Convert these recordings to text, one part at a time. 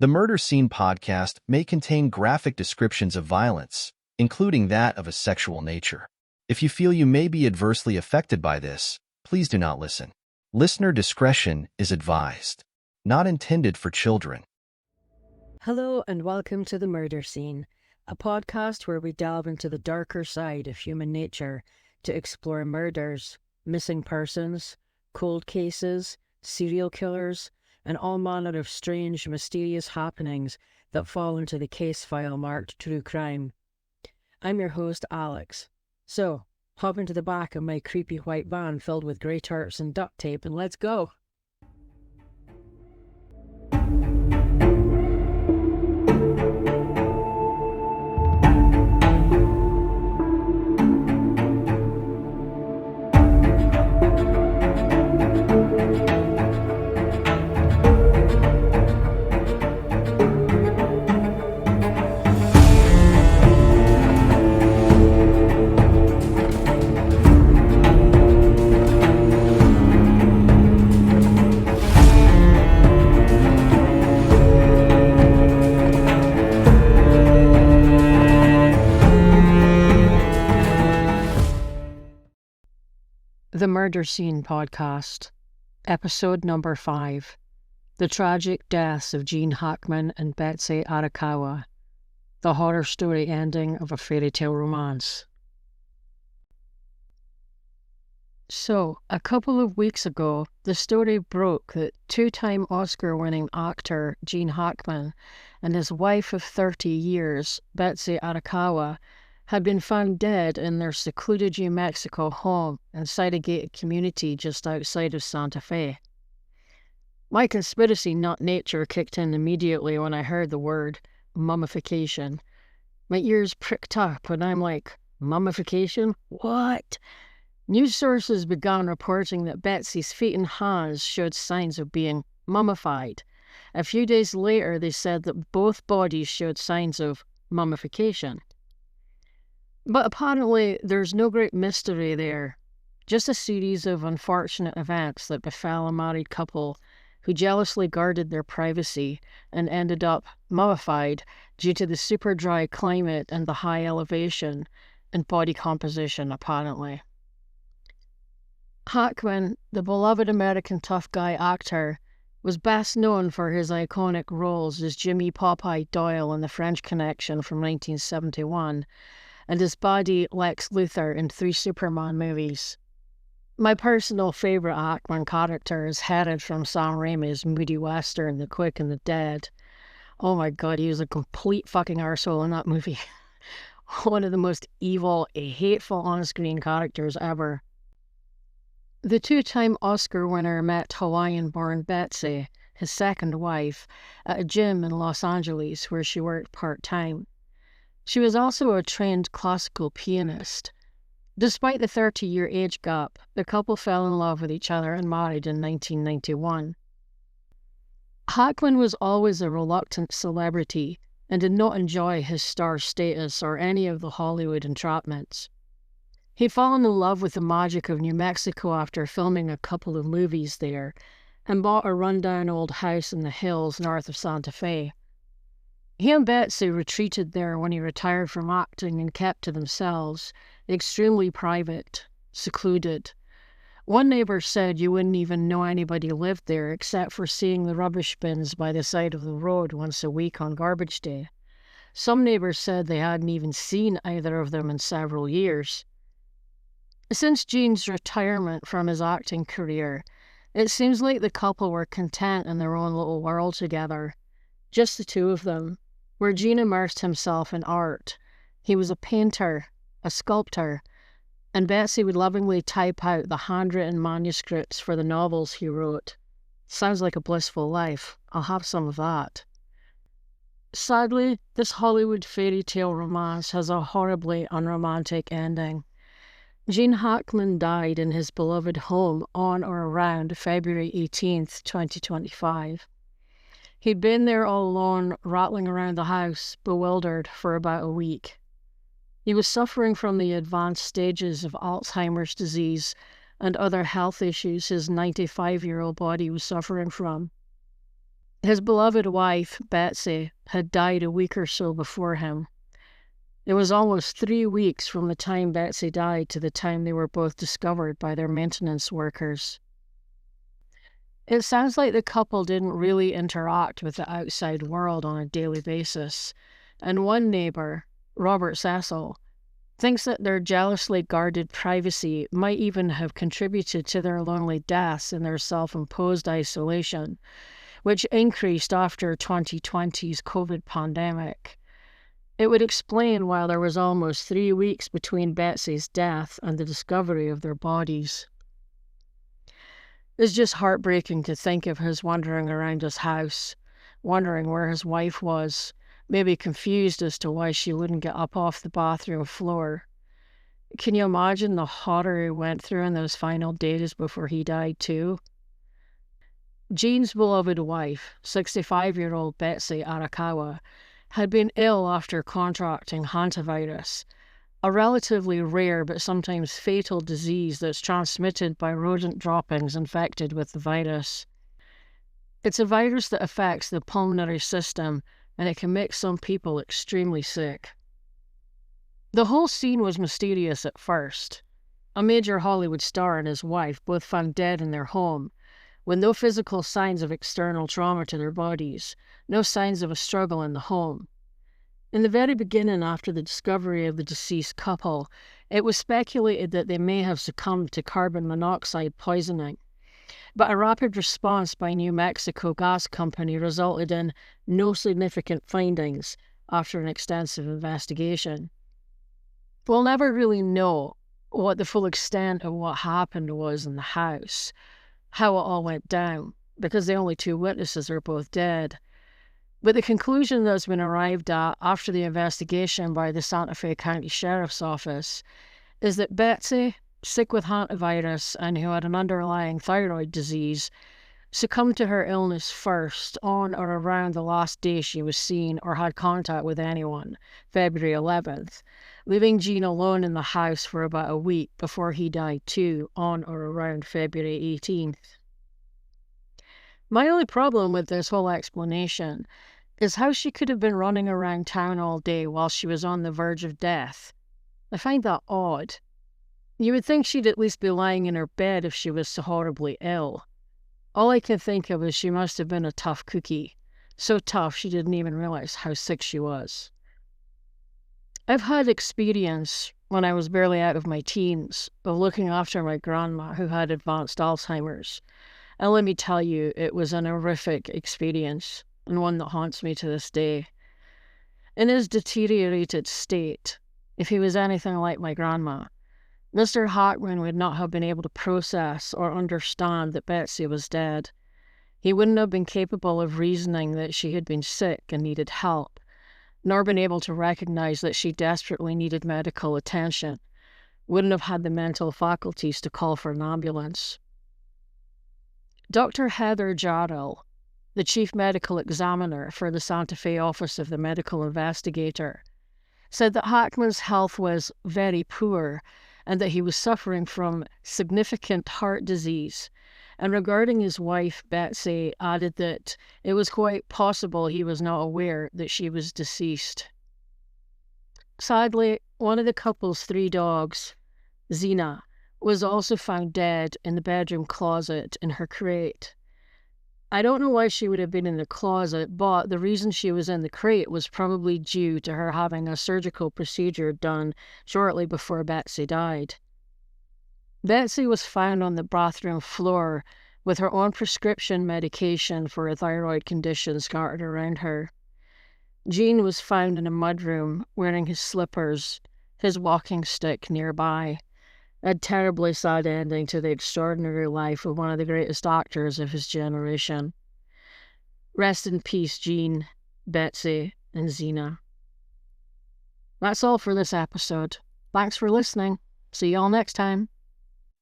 The Murder Scene podcast may contain graphic descriptions of violence, including that of a sexual nature. If you feel you may be adversely affected by this, please do not listen. Listener discretion is advised. Not intended for children. Hello and welcome to The Murder Scene, a podcast where we delve into the darker side of human nature to explore murders, missing persons, cold cases, serial killers, and all manner of strange, mysterious happenings that fall into the case file marked true crime. I'm your host, Alex. So, hop into the back of my creepy white van filled with grey tarps and duct tape and let's go! The Murder Scene Podcast, Episode Number 5, The Tragic Deaths of Gene Hackman and Betsy Arakawa, the horror story ending of a fairy tale romance. So, a couple of weeks ago, the story broke that two-time Oscar-winning actor Gene Hackman and his wife of 30 years, Betsy Arakawa, had been found dead in their secluded New Mexico home inside a gated community just outside of Santa Fe. My conspiracy nut nature kicked in immediately when I heard the word mummification. My ears pricked up and I'm like, mummification? What? News sources began reporting that Betsy's feet and hands showed signs of being mummified. A few days later, they said that both bodies showed signs of mummification. But apparently, there's no great mystery there. Just a series of unfortunate events that befell a married couple who jealously guarded their privacy and ended up mummified due to the super dry climate and the high elevation and body composition, apparently. Hackman, the beloved American tough guy actor, was best known for his iconic roles as Jimmy Popeye Doyle in The French Connection from 1971, and his buddy Lex Luthor in 3 Superman movies. My personal favourite Hackman character is Herod from Sam Raimi's moody western The Quick and the Dead. Oh my god, he was a complete fucking arsehole in that movie. One of the most evil, hateful on-screen characters ever. The two-time Oscar winner met Hawaiian-born Betsy, his second wife, at a gym in Los Angeles where she worked part-time. She was also a trained classical pianist. Despite the 30-year age gap, the couple fell in love with each other and married in 1991. Hackman was always a reluctant celebrity and did not enjoy his star status or any of the Hollywood entrapments. He'd fallen in love with the magic of New Mexico after filming a couple of movies there and bought a rundown old house in the hills north of Santa Fe. He and Betsy retreated there when he retired from acting and kept to themselves, extremely private, secluded. One neighbour said you wouldn't even know anybody lived there except for seeing the rubbish bins by the side of the road once a week on garbage day. Some neighbours said they hadn't even seen either of them in several years. Since Gene's retirement from his acting career, it seems like the couple were content in their own little world together, just the two of them. Where Gene immersed himself in art. He was a painter, a sculptor, and Betsy would lovingly type out the handwritten manuscripts for the novels he wrote. Sounds like a blissful life. I'll have some of that. Sadly, this Hollywood fairy tale romance has a horribly unromantic ending. Gene Hackman died in his beloved home on or around February 18th, 2025. He'd been there all alone, rattling around the house, bewildered, for about a week. He was suffering from the advanced stages of Alzheimer's disease and other health issues his 95-year-old body was suffering from. His beloved wife, Betsy, had died a week or so before him. It was almost 3 weeks from the time Betsy died to the time they were both discovered by their maintenance workers. It sounds like the couple didn't really interact with the outside world on a daily basis, and one neighbor, Robert Cecil, thinks that their jealously guarded privacy might even have contributed to their lonely deaths in their self-imposed isolation, which increased after 2020's COVID pandemic. It would explain why there was almost 3 weeks between Betsy's death and the discovery of their bodies. It's just heartbreaking to think of his wandering around his house, wondering where his wife was, maybe confused as to why she wouldn't get up off the bathroom floor. Can you imagine the horror he went through in those final days before he died too? Jean's beloved wife, 65-year-old Betsy Arakawa, had been ill after contracting Hantavirus, a relatively rare but sometimes fatal disease that's transmitted by rodent droppings infected with the virus. It's a virus that affects the pulmonary system, and it can make some people extremely sick. The whole scene was mysterious at first. A major Hollywood star and his wife both found dead in their home, with no physical signs of external trauma to their bodies, no signs of a struggle in the home. In the very beginning, after the discovery of the deceased couple, it was speculated that they may have succumbed to carbon monoxide poisoning. But a rapid response by New Mexico Gas Company resulted in no significant findings after an extensive investigation. We'll never really know what the full extent of what happened was in the house, how it all went down, because the only 2 witnesses are both dead. But the conclusion that's been arrived at after the investigation by the Santa Fe County Sheriff's Office is that Betsy, sick with hantavirus and who had an underlying thyroid disease, succumbed to her illness first on or around the last day she was seen or had contact with anyone, February 11th, leaving Jean alone in the house for about a week before he died too, on or around February 18th. My only problem with this whole explanation is how she could have been running around town all day while she was on the verge of death. I find that odd. You would think she'd at least be lying in her bed if she was so horribly ill. All I can think of is she must have been a tough cookie. So tough she didn't even realize how sick she was. I've had experience, when I was barely out of my teens, of looking after my grandma who had advanced Alzheimer's. And let me tell you, it was an horrific experience, and one that haunts me to this day. In his deteriorated state, if he was anything like my grandma, Mr. Hackman would not have been able to process or understand that Betsy was dead. He wouldn't have been capable of reasoning that she had been sick and needed help, nor been able to recognize that she desperately needed medical attention, wouldn't have had the mental faculties to call for an ambulance. Dr. Heather Jarrell, the chief medical examiner for the Santa Fe Office of the Medical Investigator, said that Hackman's health was very poor and that he was suffering from significant heart disease. And regarding his wife, Betsy, added that it was quite possible he was not aware that she was deceased. Sadly, one of the couple's 3 dogs, Zena, was also found dead in the bedroom closet in her crate. I don't know why she would have been in the closet, but the reason she was in the crate was probably due to her having a surgical procedure done shortly before Betsy died. Betsy was found on the bathroom floor with her own prescription medication for a thyroid condition scattered around her. Jean was found in a mudroom wearing his slippers, his walking stick nearby. A terribly sad ending to the extraordinary life of one of the greatest actors of his generation. Rest in peace, Jean, Betsy, and Zena. That's all for this episode. Thanks for listening. See you all next time.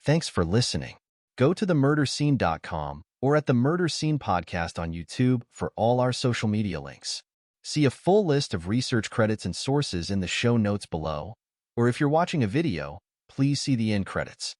Thanks for listening. Go to themurderscene.com or at the Murder Scene Podcast on YouTube for all our social media links. See a full list of research credits and sources in the show notes below, or if you're watching a video, please see the end credits.